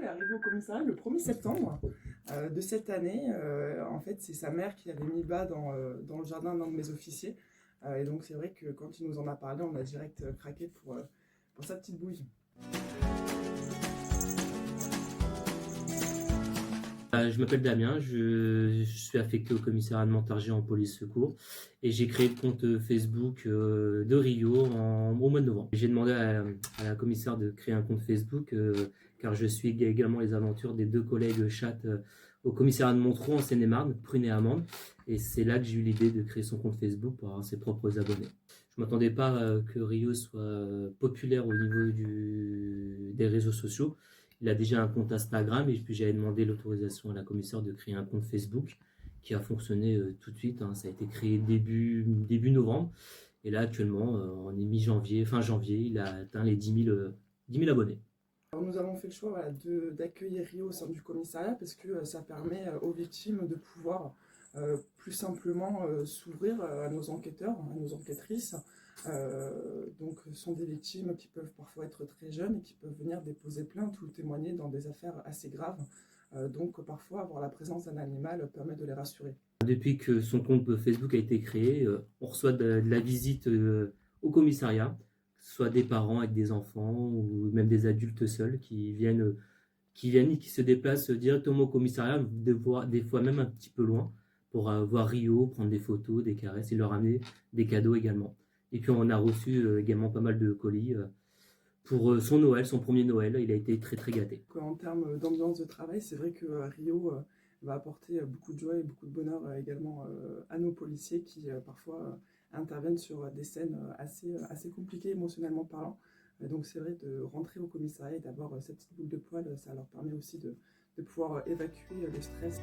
est arrivé au commissariat le 1er septembre de cette année. En fait, c'est sa mère qui avait mis bas dans le jardin d'un de mes officiers. Et donc, c'est vrai que quand il nous en a parlé, on a direct craqué pour sa petite bouille. Je m'appelle Damien, je suis affecté au commissariat de Montargis en police secours et j'ai créé le compte Facebook de Rio au mois de novembre. J'ai demandé à la commissaire de créer un compte Facebook car je suis également les aventures des deux collègues chattes au commissariat de Montreux en Seine-et-Marne, Prunet et Amande, et c'est là que j'ai eu l'idée de créer son compte Facebook pour avoir ses propres abonnés. Je ne m'attendais pas que Rio soit populaire au niveau des réseaux sociaux. Il a déjà un compte Instagram et puis j'avais demandé l'autorisation à la commissaire de créer un compte Facebook qui a fonctionné tout de suite. Ça a été créé début novembre et là actuellement on est mi-janvier, fin janvier, il a atteint les 10 000 abonnés. Alors, nous avons fait le choix d'accueillir Rio au sein du commissariat parce que ça permet aux victimes de pouvoir plus simplement s'ouvrir à nos enquêteurs, à nos enquêtrices. Donc, ce sont des victimes qui peuvent parfois être très jeunes et qui peuvent venir déposer plainte ou témoigner dans des affaires assez graves. Donc, parfois, avoir la présence d'un animal permet de les rassurer. Depuis que son compte Facebook a été créé, on reçoit de la visite au commissariat, que ce soit des parents avec des enfants ou même des adultes seuls qui viennent et qui se déplacent directement au commissariat, des fois même un petit peu loin, pour voir Rio, prendre des photos, des caresses et leur amener des cadeaux également. Et puis on a reçu également pas mal de colis pour son Noël, son premier Noël. Il a été très très gâté. En termes d'ambiance de travail, c'est vrai que Rio va apporter beaucoup de joie et beaucoup de bonheur également à nos policiers qui parfois interviennent sur des scènes assez compliquées émotionnellement parlant. Donc c'est vrai de rentrer au commissariat et d'avoir cette petite boule de poil, ça leur permet aussi de pouvoir évacuer le stress.